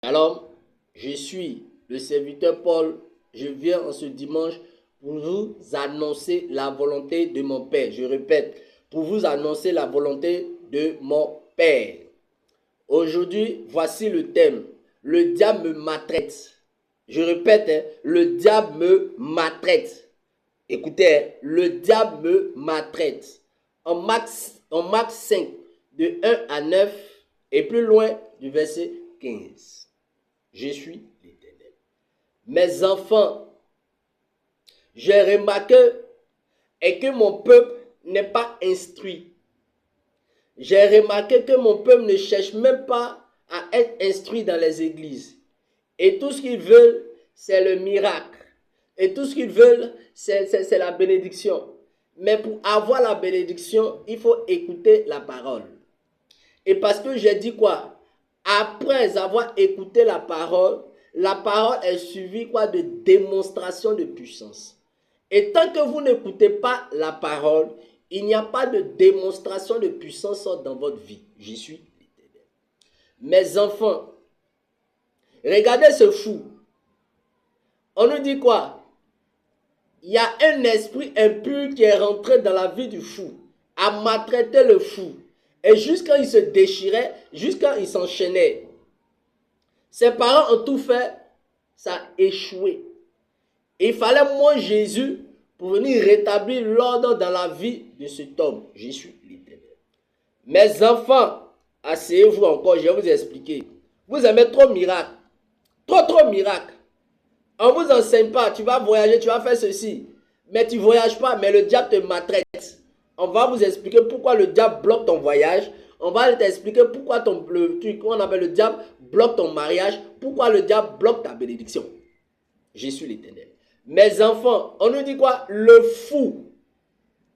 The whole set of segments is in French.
Alors, je suis le serviteur Paul. Je viens en ce dimanche pour vous annoncer la volonté de mon Père. Je répète, pour vous annoncer la volonté de mon Père. Aujourd'hui, voici le thème. Le diable me maltraite. Je répète, le diable me maltraite. Écoutez, le diable me maltraite. En Marc 5, de 1 à 9, et plus loin du verset 15. Je suis l'Éternel. Mes enfants, j'ai remarqué que mon peuple n'est pas instruit. J'ai remarqué que mon peuple ne cherche même pas à être instruit dans les églises. Et tout ce qu'ils veulent, c'est le miracle. Et tout ce qu'ils veulent, c'est la bénédiction. Mais pour avoir la bénédiction, il faut écouter la parole. Et parce que j'ai dit quoi? Après avoir écouté la parole est suivie quoi? De démonstration de puissance. Et tant que vous n'écoutez pas la parole, il n'y a pas de démonstration de puissance dans votre vie. J'y suis l'Éternel. Mes enfants, regardez ce fou. On nous dit quoi? Il y a un esprit impur qui est rentré dans la vie du fou, a maltraité le fou. Et jusqu'à il se déchirait, jusqu'à il s'enchaînait. Ses parents ont tout fait, ça a échoué. Il fallait moi Jésus pour venir rétablir l'ordre dans la vie de cet homme. Je suis l'Éternel. Mes enfants, asseyez-vous encore, je vais vous expliquer. Vous aimez trop miracle. Trop miracle. On ne vous enseigne pas, tu vas voyager, tu vas faire ceci. Mais tu ne voyages pas, mais le diable te maltraite. On va vous expliquer pourquoi le diable bloque ton voyage. On va t'expliquer pourquoi le truc qu'on appelle le diable bloque ton mariage. Pourquoi le diable bloque ta bénédiction. Je suis l'Éternel. Mes enfants, on nous dit quoi? Le fou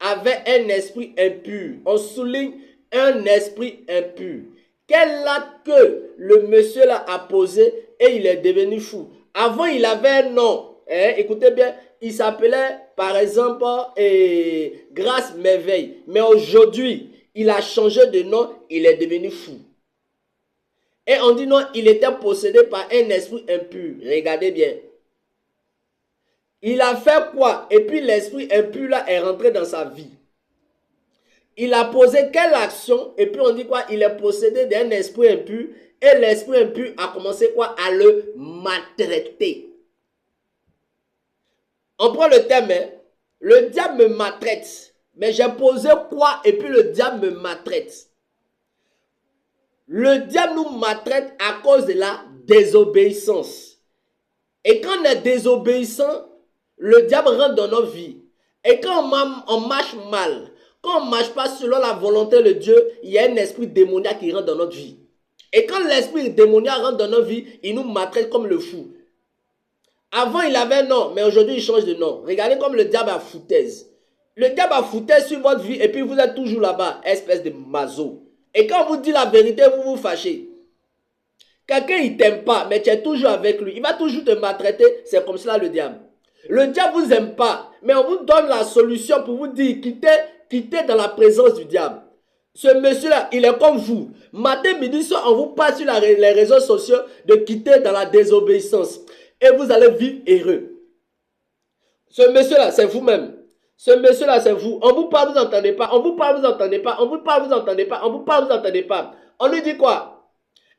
avait un esprit impur. On souligne un esprit impur. Quel acte que le monsieur là a posé et il est devenu fou. Avant, il avait un nom. Écoutez bien, il s'appelait par exemple Grâce Merveille. Mais aujourd'hui, il a changé de nom, il est devenu fou. Et on dit non, il était possédé par un esprit impur. Regardez bien. Il a fait quoi? Et puis l'esprit impur là est rentré dans sa vie. Il a posé quelle action? Et puis on dit quoi? Il est possédé d'un esprit impur. Et l'esprit impur a commencé quoi? À le maltraiter. On prend le thème, hein? Le diable me maltraite. Mais j'ai posé quoi? Et puis le diable me maltraite. Le diable nous maltraite à cause de la désobéissance. Et quand on est désobéissant, le diable rentre dans nos vies. Et quand on marche mal, quand on ne marche pas selon la volonté de Dieu, il y a un esprit démoniaque qui rentre dans notre vie. Et quand l'esprit démoniaque rentre dans nos vies, il nous maltraite comme le fou. Avant, il avait un nom, mais aujourd'hui, il change de nom. Regardez comme le diable a foutaise. Le diable a foutaise sur votre vie et puis vous êtes toujours là-bas, espèce de mazo. Et quand on vous dit la vérité, vous vous fâchez. Quelqu'un, il ne t'aime pas, mais tu es toujours avec lui. Il va toujours te maltraiter. C'est comme cela le diable. Le diable ne vous aime pas, mais on vous donne la solution pour vous dire quittez dans la présence du diable. Ce monsieur-là, il est comme vous. Matin, midi, soir, on vous passe sur les réseaux sociaux de quitter dans la désobéissance. Et vous allez vivre heureux. Ce monsieur-là, c'est vous-même. Ce monsieur-là, c'est vous. On vous parle, vous n'entendez pas. On vous parle, vous n'entendez pas. On vous parle, vous n'entendez pas. On vous parle, vous n'entendez pas. On lui dit quoi?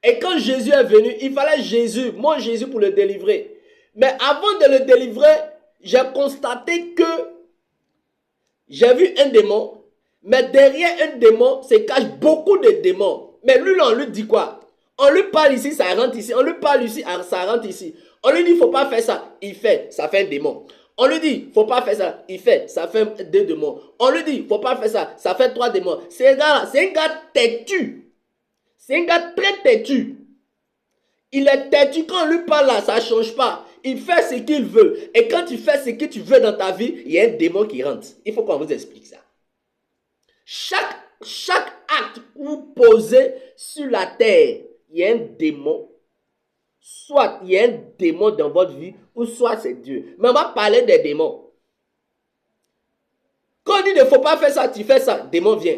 Et quand Jésus est venu, il fallait Jésus, mon Jésus pour le délivrer. Mais avant de le délivrer, j'ai constaté que j'ai vu un démon. Mais derrière un démon se cachent beaucoup de démons. Mais lui, là, on lui dit quoi? On lui parle ici, ça rentre ici. On lui parle ici, ça rentre ici. On lui dit, il ne faut pas faire ça. Il fait, ça fait un démon. On lui dit, il ne faut pas faire ça. Il fait, ça fait 2 démons. On lui dit, il ne faut pas faire ça. Ça fait 3 démons. C'est un gars têtu. C'est un gars très têtu. Il est têtu. Quand on lui parle là, ça ne change pas. Il fait ce qu'il veut. Et quand tu fais ce que tu veux dans ta vie, il y a un démon qui rentre. Il faut qu'on vous explique ça. Chaque acte que vous posez sur la terre, il y a un démon. Soit il y a un démon dans votre vie, ou soit c'est Dieu. Mais on va parler des démons. Quand on dit ne faut pas faire ça, tu fais ça, démon vient.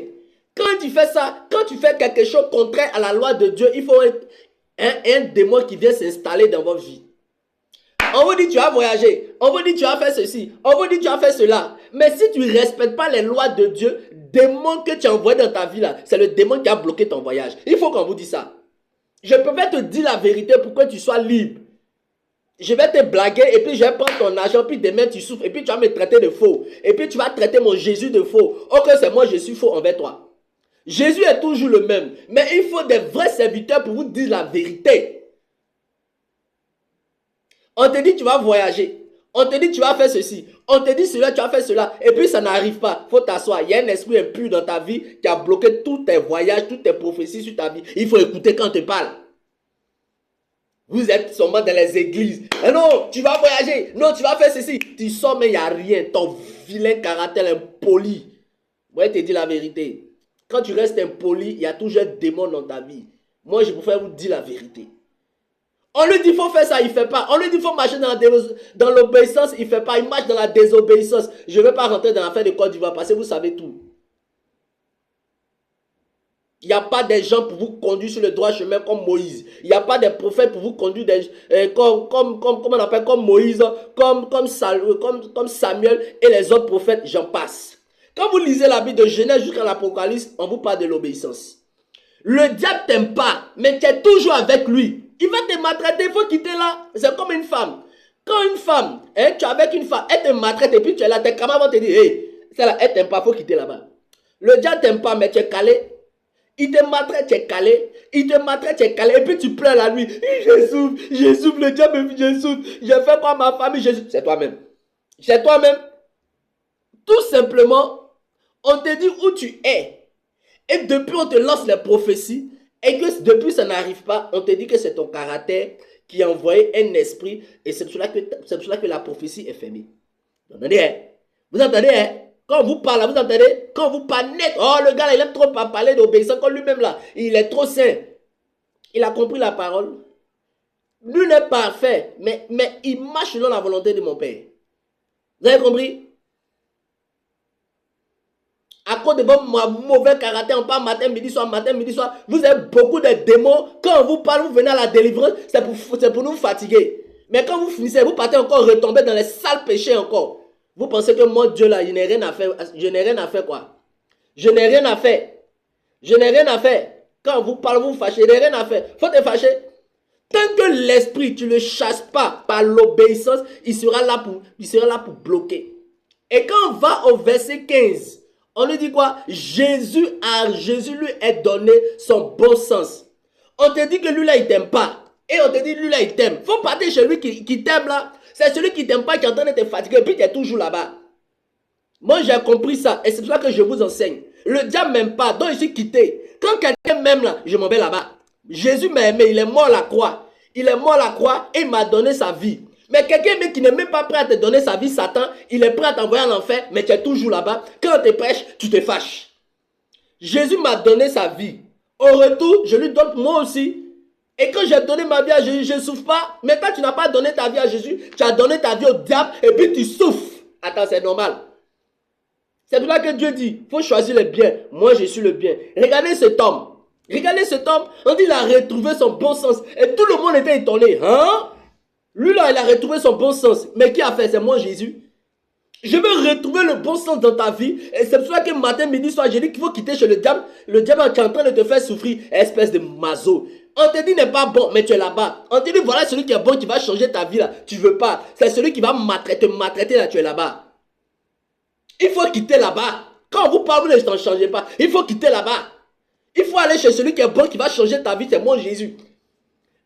Quand tu fais ça, quand tu fais quelque chose contraire à la loi de Dieu, il faut un démon qui vient s'installer dans votre vie. On vous dit tu vas voyager, on vous dit tu vas faire ceci, on vous dit tu vas faire cela. Mais si tu ne respectes pas les lois de Dieu, le démon que tu as envoyé dans ta vie là, c'est le démon qui a bloqué ton voyage. Il faut qu'on vous dise ça. Je peux pas te dire la vérité pour que tu sois libre. Je vais te blaguer et puis je vais prendre ton argent, puis demain tu souffres et puis tu vas me traiter de faux. Et puis tu vas traiter mon Jésus de faux. Ok, c'est moi, je suis faux envers toi. Jésus est toujours le même. Mais il faut des vrais serviteurs pour vous dire la vérité. On te dit tu vas voyager. On te dit tu vas faire ceci. On te dit cela, tu vas faire cela. Et puis ça n'arrive pas. Il faut t'asseoir. Il y a un esprit impur dans ta vie qui a bloqué tous tes voyages, toutes tes prophéties sur ta vie. Il faut écouter quand on te parle. Vous êtes seulement dans les églises. Et non, tu vas voyager. Non, tu vas faire ceci. Tu sors mais il n'y a rien. Ton vilain caractère impoli. Moi, je te dis la vérité. Quand tu restes impoli, il y a toujours un démon dans ta vie. Moi, je préfère vous dire la vérité. On lui dit il faut faire ça, il ne fait pas. On lui dit il faut marcher dans l'obéissance, il ne fait pas. Il marche dans la désobéissance. Je ne vais pas rentrer dans l'affaire de Côte d'Ivoire parce que vous savez tout. Il n'y a pas des gens pour vous conduire sur le droit chemin comme Moïse. Il n'y a pas des prophètes pour vous conduire comme Moïse, comme Samuel et les autres prophètes, j'en passe. Quand vous lisez la Bible de Genèse jusqu'à l'Apocalypse, on vous parle de l'obéissance. Le diable t'aime pas, mais tu es toujours avec lui. Il va te maltraiter, il faut quitter là. C'est comme une femme. Quand une femme, tu es avec une femme, elle te maltraite et puis tu es là, tes camarades vont te dire, hey, celle-là, elle t'aime pas, il faut quitter là-bas. Le diable t'aime pas, mais tu es calé. Il te maltraite, tu es calé. Il te maltraite, tu es calé. Et puis tu pleures la nuit. Je souffre, le diable me dit, je souffre. Je fais quoi à ma famille, je souffre. C'est toi-même. C'est toi-même. Tout simplement, on te dit où tu es. Et depuis, on te lance les prophéties. Et que depuis, ça n'arrive pas. On te dit que c'est ton caractère qui a envoyé un esprit. Et c'est pour cela que la prophétie est fermée. Vous entendez, hein? Vous entendez, hein? Quand on vous parle, vous entendez? Quand on vous parle net. Oh, le gars, là, il aime trop parler d'obéissance. Quand lui-même, là, il est trop saint. Il a compris la parole. Lui n'est pas parfait. Mais il marche selon la volonté de mon Père. Vous avez compris? À cause de votre mauvais caractère, on parle matin, midi, soir, vous avez beaucoup de démons. Quand on vous parle, vous venez à la délivrance, c'est pour nous fatiguer. Mais quand vous finissez, vous partez encore retomber dans les sales péchés encore. Vous pensez que moi, Dieu là, je n'ai rien à faire. Je n'ai rien à faire quoi? Je n'ai rien à faire. Je n'ai rien à faire. Quand on vous parle, vous vous fâchez, je n'ai rien à faire. Faut te fâcher. Tant que l'esprit, tu ne le chasses pas par l'obéissance, il sera là pour bloquer. Et quand on va au verset 15, on lui dit quoi? Jésus lui est donné son bon sens. On te dit que lui là, il t'aime pas. Et on te dit lui là, il t'aime. Faut partir chez lui qui t'aime là. C'est celui qui t'aime pas qui est en train de te fatiguer. Et puis tu es toujours là-bas. Moi, j'ai compris ça. Et c'est pour ça que je vous enseigne. Le diable m'aime pas. Donc, je suis quitté. Quand quelqu'un m'aime là, je m'en vais là-bas. Jésus m'a aimé. Il est mort à la croix. Il est mort à la croix et il m'a donné sa vie. Mais quelqu'un qui n'est même pas prêt à te donner sa vie, Satan, il est prêt à t'envoyer en enfer, mais tu es toujours là-bas. Quand on te prêche, tu te fâches. Jésus m'a donné sa vie. Au retour, je lui donne moi aussi. Et quand j'ai donné ma vie à Jésus, je ne souffre pas. Mais quand tu n'as pas donné ta vie à Jésus, tu as donné ta vie au diable et puis tu souffres. Attends, c'est normal. C'est pour ça que Dieu dit, il faut choisir le bien. Moi, je suis le bien. Regardez cet homme. Regardez cet homme. On dit qu'il a retrouvé son bon sens. Et tout le monde était étonné. Hein? Lui là, il a retrouvé son bon sens. Mais qui a fait? C'est moi, Jésus. Je veux retrouver le bon sens dans ta vie. Et c'est pour ça que matin, midi, soir, j'ai dit qu'il faut quitter chez le diable. Le diable qui est en train de te faire souffrir. Espèce de maso. On te dit n'est pas bon, mais tu es là-bas. On te dit voilà celui qui est bon, qui va changer ta vie là. Tu veux pas. C'est celui qui va maltraiter là, tu es là-bas. Il faut quitter là-bas. Quand on vous parle, vous ne changez pas. Il faut quitter là-bas. Il faut aller chez celui qui est bon, qui va changer ta vie. C'est moi, Jésus.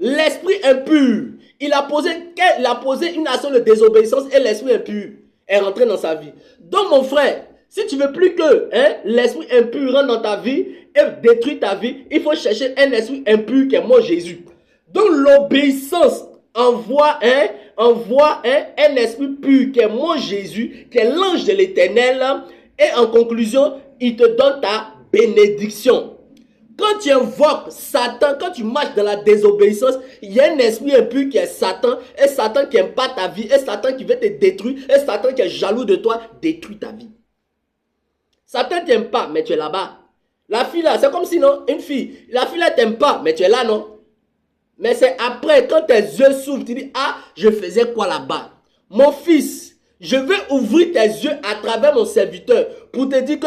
L'esprit impur. Il a posé une action de désobéissance et l'esprit impur est rentré dans sa vie. Donc mon frère, si tu veux plus que l'esprit impur rentre dans ta vie et détruit ta vie, il faut chercher un esprit impur qui est moi Jésus. Donc l'obéissance envoie un esprit pur qui est moi Jésus, qui est l'ange de l'Éternel. Et en conclusion, il te donne ta bénédiction. Quand tu invoques Satan, quand tu marches dans la désobéissance, il y a un esprit impur qui est Satan, et Satan qui n'aime pas ta vie, et Satan qui veut te détruire, et Satan qui est jaloux de toi, détruit ta vie. Satan ne t'aime pas, mais tu es là-bas. La fille là, c'est comme si non, une fille, la fille là t'aime pas, mais tu es là, non? Mais c'est après, quand tes yeux s'ouvrent, tu dis, ah, je faisais quoi là-bas? Mon fils, je veux ouvrir tes yeux à travers mon serviteur pour te dire que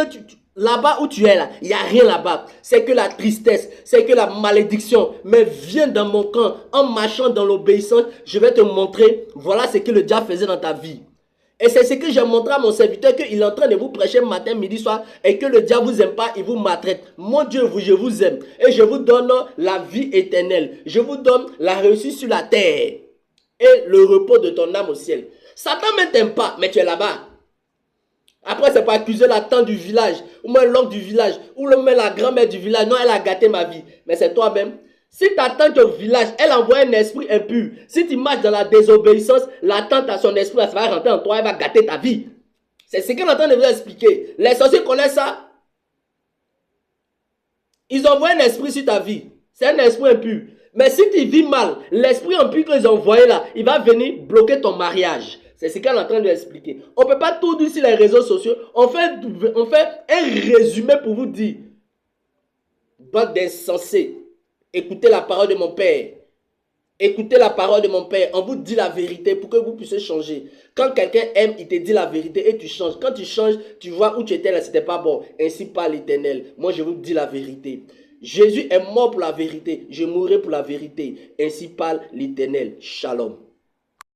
là-bas où tu es là, il n'y a rien là-bas. C'est que la tristesse, c'est que la malédiction. Mais viens dans mon camp, en marchant dans l'obéissance, je vais te montrer, voilà ce que le diable faisait dans ta vie. Et c'est ce que j'ai montré à mon serviteur, qu'il est en train de vous prêcher matin, midi, soir, et que le diable vous aime pas, il vous maltraite. Mon Dieu, je vous aime. Et je vous donne la vie éternelle. Je vous donne la réussite sur la terre. Et le repos de ton âme au ciel. Satan ne t'aime pas, mais tu es là-bas. Après, c'est pour accuser la tante du village, ou même l'oncle du village, ou même la grand-mère du village. Non, elle a gâté ma vie. Mais c'est toi-même. Si ta tante au village, elle envoie un esprit impur. Si tu marches dans la désobéissance, la tante a son esprit, ça va rentrer en toi, elle va gâter ta vie. C'est ce qu'elle est en train de vous expliquer. Les sorciers connaissent ça. Ils envoient un esprit sur ta vie. C'est un esprit impur. Mais si tu vis mal, l'esprit impur qu'ils ont envoyé là, il va venir bloquer ton mariage. C'est ce qu'elle est en train de expliquer. On ne peut pas tout dire sur les réseaux sociaux. On fait un résumé pour vous dire. Bande d'insensés. Écoutez la parole de mon Père. Écoutez la parole de mon Père. On vous dit la vérité pour que vous puissiez changer. Quand quelqu'un aime, il te dit la vérité et tu changes. Quand tu changes, tu vois où tu étais là, c'était pas bon. Ainsi parle l'Éternel. Moi, je vous dis la vérité. Jésus est mort pour la vérité. Je mourrai pour la vérité. Ainsi parle l'Éternel. Shalom.